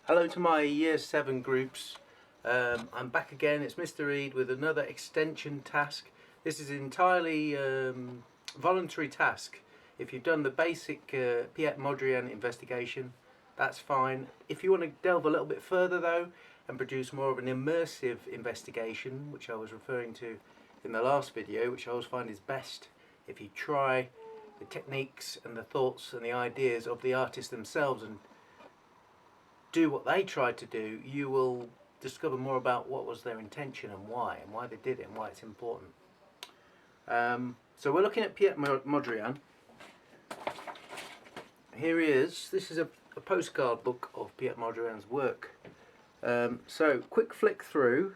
Hello to my Year 7 groups. I'm back again. It's Mr. Reed with another extension task. This is entirely voluntary task. If you've done the basic Piet Mondrian investigation, that's fine. If you want to delve a little bit further though and produce more of an immersive investigation, which I was referring to in the last video, which I always find is best if you try the techniques and the thoughts and the ideas of the artists themselves and do what they tried to do, you will discover more about what was their intention and why they did it and why it's important. So we're looking at Piet Mondrian. Here he is. This is a postcard book of Piet Mondrian's work. So quick flick through.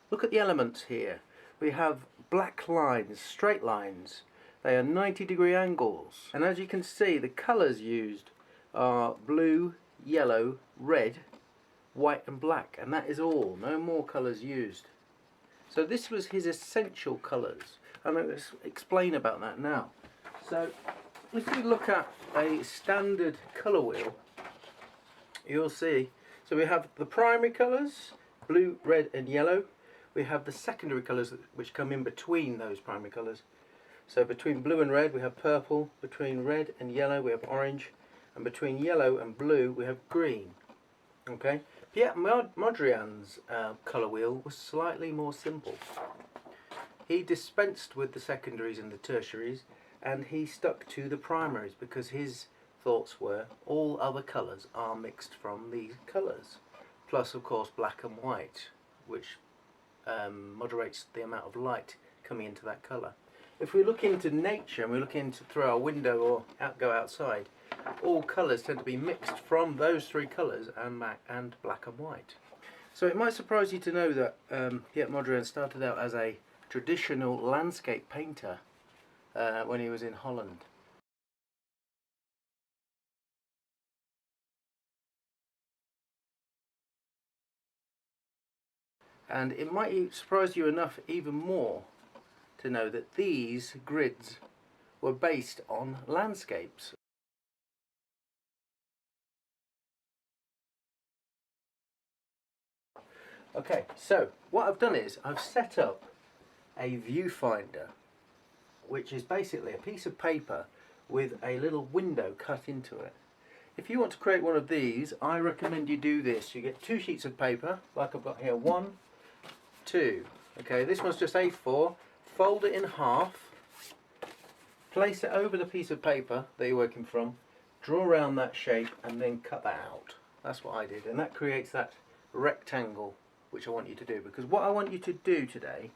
Look at the elements here. We have black lines, straight lines. They are 90-degree angles. And as you can see, the colours used are blue, yellow, red, white and black. And that is all. No more colours used. So this was his essential colours. And I'm going to explain about that now. So if we look at a standard colour wheel, you'll see. So we have the primary colours, blue, red and yellow. We have the secondary colours which come in between those primary colours. So between blue and red we have purple, between red and yellow we have orange, and between yellow and blue we have green. Okay, Piet Mondrian's colour wheel was slightly more simple. He dispensed with the secondaries and the tertiaries, and he stuck to the primaries because his thoughts were all other colours are mixed from these colours, plus of course black and white, which moderates the amount of light coming into that colour. If we look into nature and we look into through our window or go outside, all colours tend to be mixed from those three colours and black and white. So it might surprise you to know that Piet Mondrian started out as a traditional landscape painter when he was in Holland. And it might surprise you enough even more to know that these grids were based on landscapes. Okay, so what I've done is I've set up a viewfinder, which is basically a piece of paper with a little window cut into it. If you want to create one of these, I recommend you do this. You get 2 sheets of paper, like I've got here, 1, 2. Okay, this one's just A4. Fold it in half, place it over the piece of paper that you're working from, draw around that shape and then cut that out. That's what I did, and that creates that rectangle which I want you to do, because what I want you to do today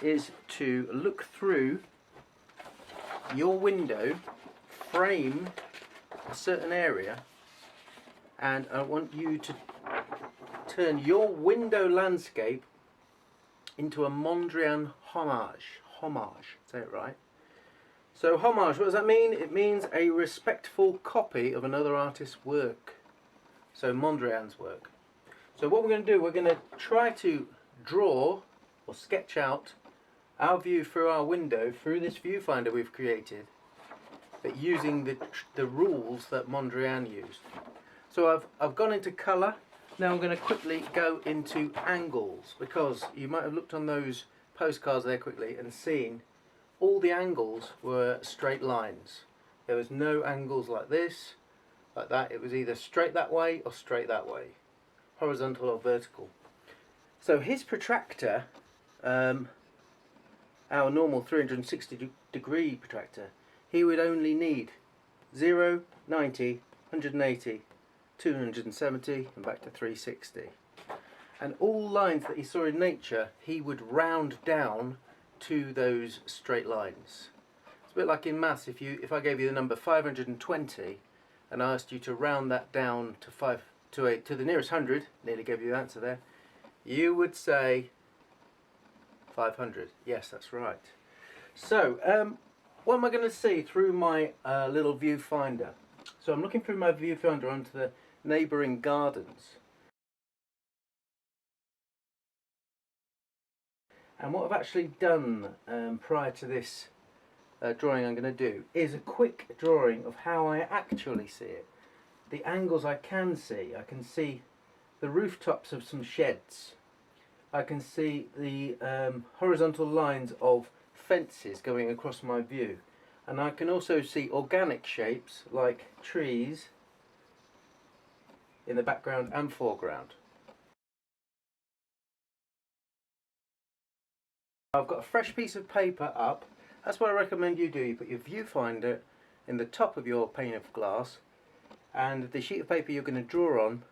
is to look through your window, frame a certain area, and I want you to turn your window landscape into a Mondrian homage. Homage, say it right. So homage, what does that mean? It means a respectful copy of another artist's work. So Mondrian's work. So what we're going to do, we're going to try to draw or sketch out our view through our window, through this viewfinder we've created, but using the rules that Mondrian used. So I've gone into colour. Now I'm going to quickly go into angles, because you might have looked on those postcards there quickly and seen all the angles were straight lines. There was no angles like this, like that. It was either straight that way or straight that way, horizontal or vertical. So his protractor, our normal 360-degree protractor, he would only need 0, 90, 180, 270 and back to 360, and all lines that he saw in nature he would round down to those straight lines. It's a bit like in maths. If I gave you the number 520 and I asked you to round that down to the nearest 100, nearly gave you the answer there, you would say 500. Yes, that's right. So what am I going to see through my little viewfinder? So I'm looking through my viewfinder onto the neighbouring gardens, And what I've actually done prior to this drawing I'm going to do is a quick drawing of how I actually see it. The angles I can see the rooftops of some sheds. I can see the horizontal lines of fences going across my view. And I can also see organic shapes like trees in the background and foreground. I've got a fresh piece of paper up. That's what I recommend you do. You put your viewfinder in the top of your pane of glass and the sheet of paper you're going to draw on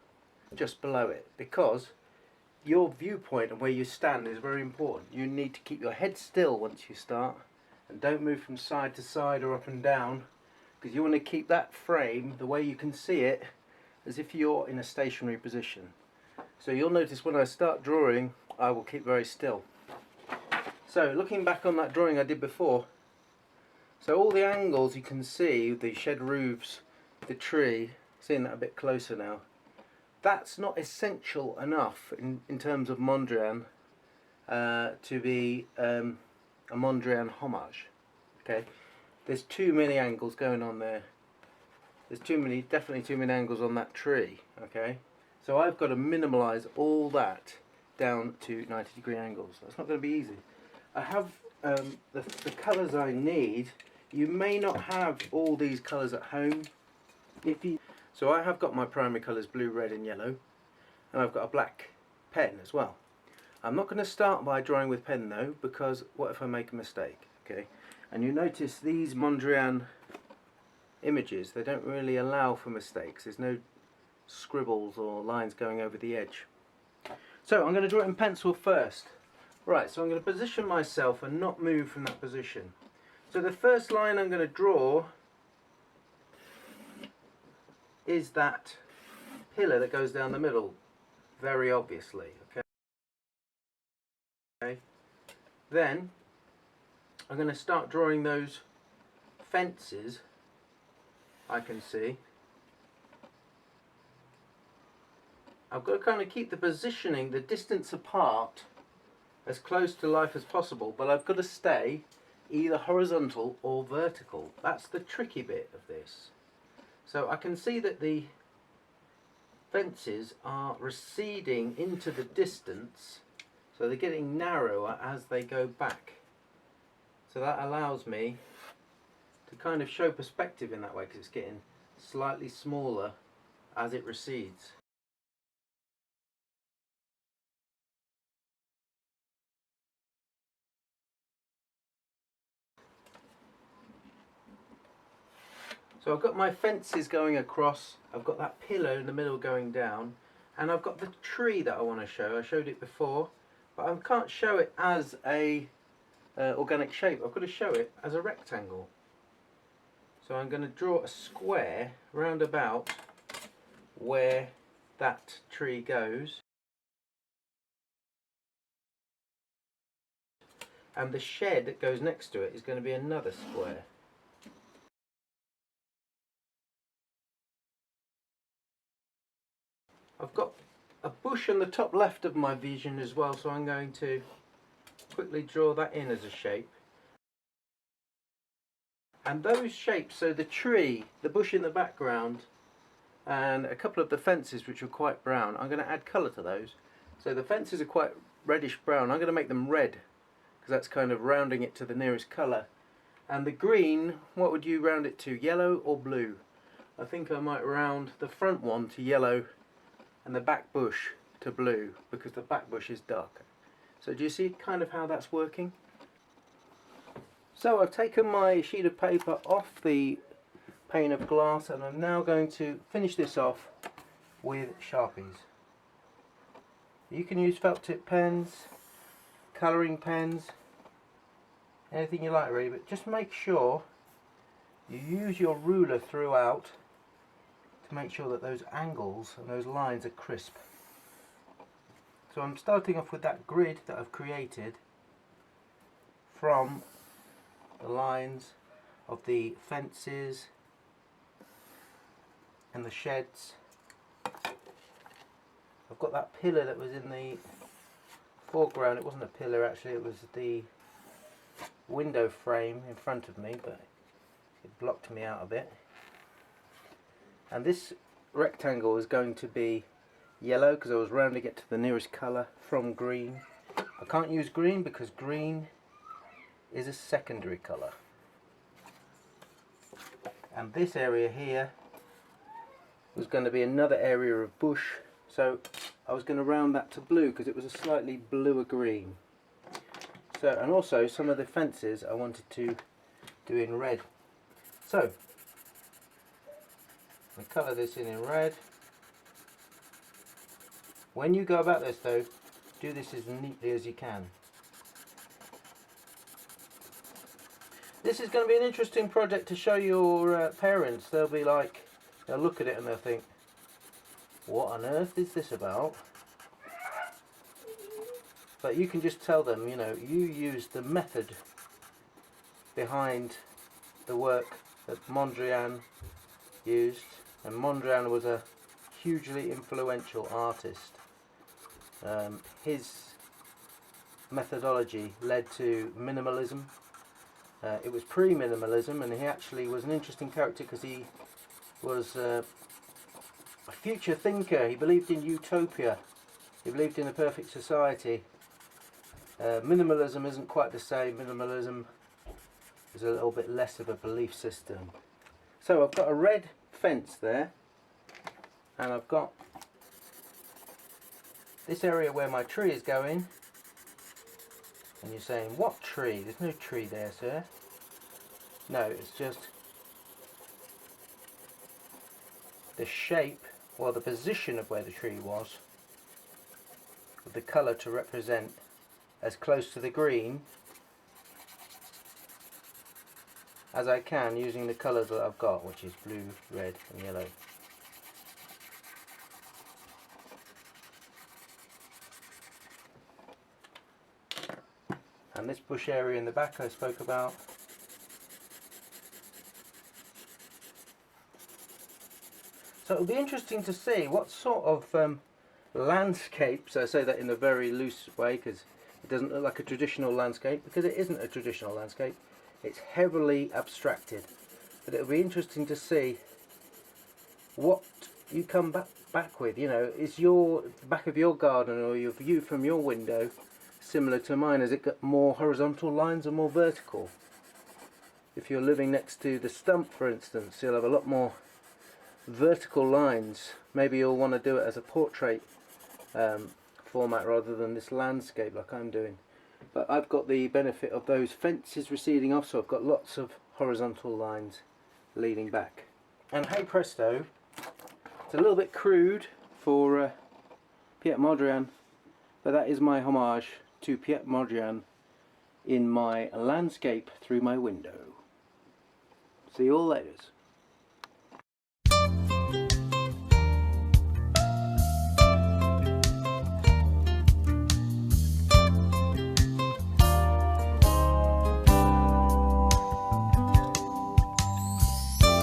just below it, because your viewpoint and where you stand is very important. You need to keep your head still once you start and don't move from side to side or up and down, because you want to keep that frame the way you can see it as if you're in a stationary position. So you'll notice when I start drawing I will keep very still. So looking back on that drawing I did before, so all the angles you can see, the shed roofs, the tree, seeing that a bit closer now, that's not essential enough in terms of Mondrian to be a Mondrian homage. Okay, there's too many angles going on there. There's definitely too many angles on that tree. Okay, so I've got to minimize all that down to 90-degree angles. That's not going to be easy. I have the colours I need. You may not have all these colours at home. So I have got my primary colours blue, red and yellow, and I've got a black pen as well. I'm not going to start by drawing with pen though, because what if I make a mistake? Okay, and you notice these Mondrian images, they don't really allow for mistakes. There's no scribbles or lines going over the edge. So I'm going to draw it in pencil first. Right, so I'm going to position myself and not move from that position. So the first line I'm going to draw is that pillar that goes down the middle, very obviously. Okay. Then I'm going to start drawing those fences I can see. I've got to kind of keep the positioning, the distance apart, as close to life as possible, but I've got to stay either horizontal or vertical. That's the tricky bit of this. So I can see that the fences are receding into the distance, so they're getting narrower as they go back. So that allows me to kind of show perspective in that way, because it's getting slightly smaller as it recedes. So I've got my fences going across, I've got that pillar in the middle going down, and I've got the tree that I want to show. I showed it before, but I can't show it as a organic shape. I've got to show it as a rectangle. So I'm going to draw a square round about where that tree goes, and the shed that goes next to it is going to be another square. I've got a bush on the top left of my vision as well, so I'm going to quickly draw that in as a shape. And those shapes, so the tree, the bush in the background, and a couple of the fences which are quite brown, I'm going to add colour to those. So the fences are quite reddish brown, I'm going to make them red, because that's kind of rounding it to the nearest colour. And the green, what would you round it to, yellow or blue? I think I might round the front one to yellow and the back bush to blue, because the back bush is darker. So do you see kind of how that's working? So I've taken my sheet of paper off the pane of glass, and I'm now going to finish this off with Sharpies. You can use felt tip pens, colouring pens, anything you like really, but just make sure you use your ruler throughout to make sure that those angles and those lines are crisp. So I'm starting off with that grid that I've created from the lines of the fences and the sheds. I've got that pillar that was in the foreground. It wasn't a pillar actually, it was the window frame in front of me, but it blocked me out a bit. And this rectangle is going to be yellow because I was rounding it to the nearest colour from green. I can't use green because green is a secondary colour. And this area here was going to be another area of bush, so I was going to round that to blue because it was a slightly bluer green. So, and also some of the fences I wanted to do in red. So I colour this in red. When you go about this though, do this as neatly as you can. This is going to be an interesting project to show your parents. They'll be like, they'll look at it and they'll think, what on earth is this about? But you can just tell them, you know, you used the method behind the work that Mondrian used, and Mondrian was a hugely influential artist. His methodology led to minimalism. It was pre-minimalism, and he actually was an interesting character because he was a future thinker. He believed in utopia. He believed in a perfect society. Minimalism isn't quite the same. Minimalism is a little bit less of a belief system. So I've got a red fence there, and I've got this area where my tree is going. And you're saying, what tree? There's no tree there, sir. No, it's just the shape, or the position of where the tree was, with the colour to represent as close to the green as I can using the colours that I've got, which is blue, red and yellow. And this bush area in the back I spoke about. So it'll be interesting to see what sort of landscapes, I say that in a very loose way because it doesn't look like a traditional landscape, because it isn't a traditional landscape, it's heavily abstracted. But it'll be interesting to see what you come back with. You know, is your back of your garden or your view from your window similar to mine? Has it got more horizontal lines or more vertical? If you're living next to the stump, for instance, you'll have a lot more vertical lines. Maybe you'll want to do it as a portrait format rather than this landscape like I'm doing. But I've got the benefit of those fences receding off, so I've got lots of horizontal lines leading back. And hey presto, it's a little bit crude for Piet Mondrian, but that is my homage to Piet Mondrian in my landscape through my window. See you all later.